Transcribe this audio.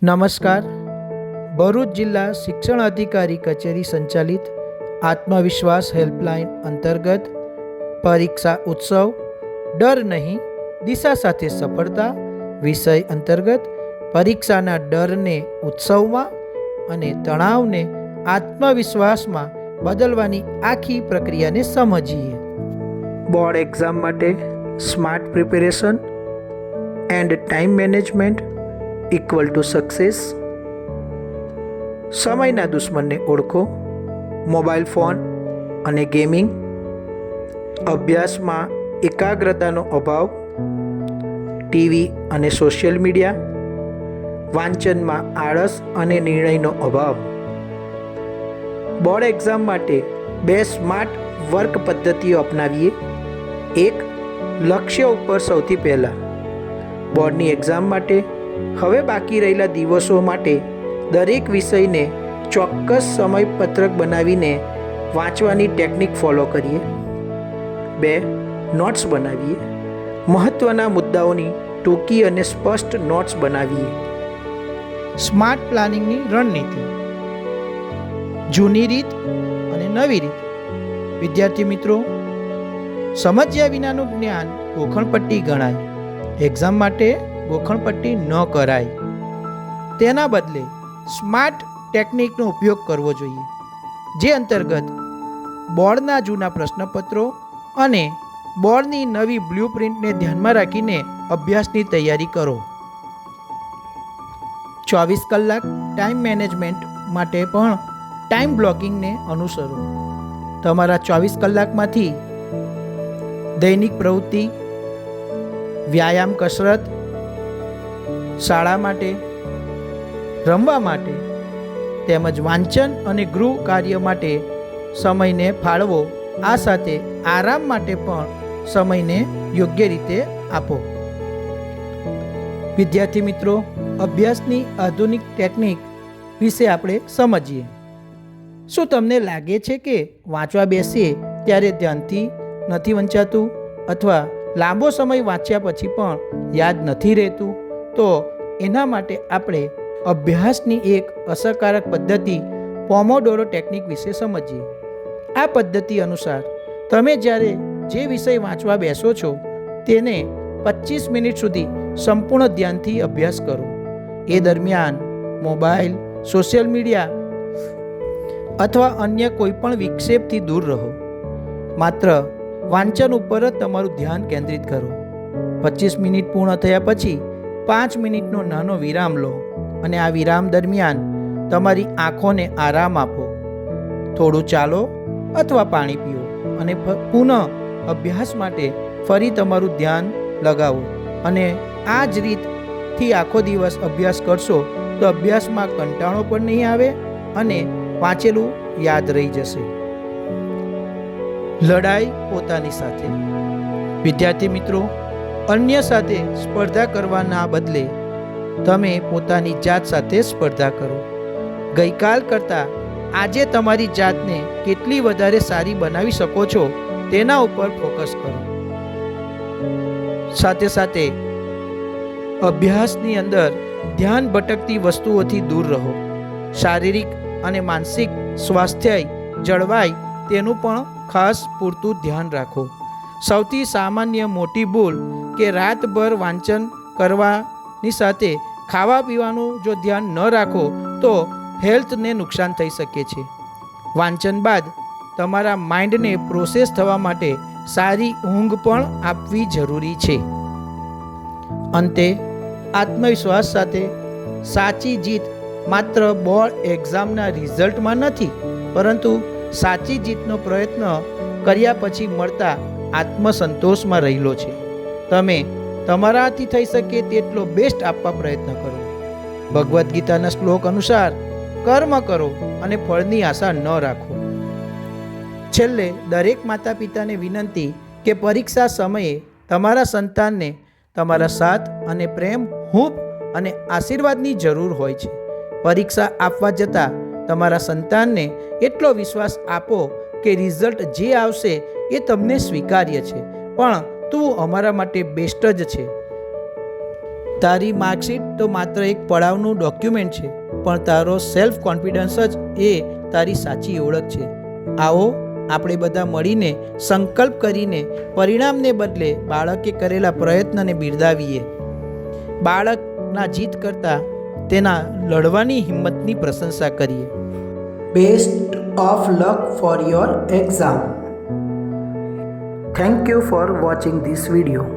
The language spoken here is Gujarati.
નમસ્કાર. ભરૂચ જિલ્લા શિક્ષણ અધિકારી કચેરી સંચાલિત આત્મવિશ્વાસ હેલ્પલાઇન અંતર્ગત પરીક્ષા ઉત્સવ ડર નહીં દિશા સાથે સફળતા વિષય અંતર્ગત પરીક્ષાના ડરને ઉત્સવમાં અને તણાવને આત્મવિશ્વાસમાં બદલવાની આખી પ્રક્રિયાને સમજીએ. બોર્ડ એક્ઝામ માટે smart preparation end time management equal to success. સમયના દુશ્મનને ઓળખો. મોબાઈલ ફોન અને ગેમિંગ, અભ્યાસમાં એકાગ્રતાનો અભાવ, ટીવી અને સોશિયલ મીડિયા, વાંચનમાં આળસ અને નિર્ણયનો અભાવ. બોર્ડ એક્ઝામ માટે 2 સ્માર્ટ વર્ક પદ્ધતિઓ અપનાવીએ. 1. લક્ષ્ય ઉપર સૌથી પહેલાં. બોર્ડની એક્ઝામ માટે હવે બાકી રહેલા દિવસો માટે દરેક વિષયને ચોક્કસ સમયપત્રક બનાવીને વાંચવાની ટેકનિક ફોલો કરીએ. 2. નોટ્સ બનાવીએ. મહત્ત્વના મુદ્દાઓની ટૂંકી અને સ્પષ્ટ નોટ્સ બનાવીએ. સ્માર્ટ પ્લાનિંગની રણનીતિ. જૂની રીત અને નવી રીત. વિદ્યાર્થી મિત્રો, સમજ્યા વિનાનું જ્ઞાન ગોખણપટ્ટી ગણાય. એક્ઝામ માટે ગોખણપટ્ટી ન કરાય. તેના બદલે સ્માર્ટ ટેકનિકનો ઉપયોગ કરવો જોઈએ, જે અંતર્ગત બોર્ડના જૂના પ્રશ્નપત્રો અને બોર્ડની નવી બ્લુપ્રિન્ટને ધ્યાનમાં રાખીને અભ્યાસની તૈયારી કરો. 24 કલાક ટાઈમ મેનેજમેન્ટ માટે પણ ટાઈમ બ્લોકિંગને અનુસરો. તમારા 24 કલાકમાંથી દૈનિક પ્રવૃત્તિ, વ્યાયામ, કસરત, શાળા માટે, રમવા માટે તેમજ વાંચન અને ગૃહ કાર્ય માટે સમયને ફાળવો. આ સાથે આરામ માટે પણ સમયને યોગ્ય રીતે આપો. વિદ્યાર્થી મિત્રો, અભ્યાસની આધુનિક ટેકનિક વિશે આપણે સમજીએ. શું તમને લાગે છે કે વાંચવા બેસીએ ત્યારે ધ્યાનથી નથી વંચાતું અથવા લાંબો સમય વાંચ્યા પછી પણ યાદ નથી રહેતું? તો એના માટે આપણે અભ્યાસની એક અસરકારક પદ્ધતિ પોમોડોરો ટેકનિક વિશે સમજીએ. આ પદ્ધતિ અનુસાર તમે જ્યારે જે વિષય વાંચવા બેસો છો તેને 25 મિનિટ સુધી સંપૂર્ણ ધ્યાનથી અભ્યાસ કરો. એ દરમિયાન મોબાઈલ, સોશિયલ મીડિયા અથવા અન્ય કોઈ પણ વિક્ષેપથી દૂર રહો. માત્ર વાંચન ઉપર જ તમારું ધ્યાન કેન્દ્રિત કરો. 25 મિનિટ પૂર્ણ થયા પછી 5 મિનિટનો નાનો વિરામ લો અને આ વિરામ દરમિયાન તમારી આંખોને આરામ આપો. થોડું ચાલો અથવા પાણી પીઓ અને પુનઃ અભ્યાસ માટે ફરી તમારું ધ્યાન લગાવો. અને આ જ રીતથી આખો દિવસ અભ્યાસ કરશો તો અભ્યાસમાં કંટાળો પણ નહીં આવે અને વાંચેલું યાદ રહી જશે. લડાઈ પોતાની સાથે. વિદ્યાર્થી મિત્રો, અન્ય સાથે સ્પર્ધા કરવાના બદલે તમે પોતાની જાત સાથે સ્પર્ધા કરો. ગઈકાલ કરતાં આજે તમારી જાતને કેટલી વધારે સારી બનાવી શકો છો તેના ઉપર ફોકસ કરો. સાથે સાથે અભ્યાસની અંદર ધ્યાન ભટકતી વસ્તુઓથી દૂર રહો. શારીરિક અને માનસિક સ્વાસ્થ્ય જળવાય તેનું પણ ખાસ પૂરતું ધ્યાન રાખો. સૌથી સામાન્ય મોટી ભૂલ કે રાતભર વાંચન કરવાની સાથે ખાવા પીવાનું જો ધ્યાન ન રાખો તો હેલ્થને નુકસાન થઈ શકે છે. વાંચન બાદ તમારા માઇન્ડને પ્રોસેસ થવા માટે સારી ઊંઘ પણ આપવી જરૂરી છે. અંતે આત્મવિશ્વાસ સાથે સાચી જીત માત્ર બોર્ડ એક્ઝામના રિઝલ્ટમાં નથી, પરંતુ સાચી જીતનો પ્રયત્ન કર્યા પછી મળતા આત્મસંતોષમાં રહેલો છે. તમે તમારાથી થઈ શકે તેટલો બેસ્ટ આપવા પ્રયત્ન કરો. ભગવદ્ ગીતાના શ્લોક અનુસાર કર્મ કરો અને ફળની આશા ન રાખો. છેલ્લે દરેક માતા પિતાને વિનંતી કે પરીક્ષા સમયે તમારા સંતાનને તમારા સાથ અને પ્રેમ, હૂંફ અને આશીર્વાદની જરૂર હોય છે. પરીક્ષા આપવા જતાં તમારા સંતાનને એટલો વિશ્વાસ આપો કે રિઝલ્ટ જે આવશે એ તમને સ્વીકાર્ય છે, પણ તું અમારા માટે બેસ્ટ જ છે. તારી માર્કશીટ તો માત્ર એક પડાવનું ડોક્યુમેન્ટ છે, પણ તારો સેલ્ફ કોન્ફિડન્સ જ એ તારી સાચી ઓળખ છે. આવો આપણે બધા મળીને સંકલ્પ કરીને પરિણામને બદલે બાળકે કરેલા પ્રયત્નને બિરદાવીએ. બાળકના જીત કરતાં તેના લડવાની હિંમતની પ્રશંસા કરીએ. Best of luck for your exam. Thank you for watching this video.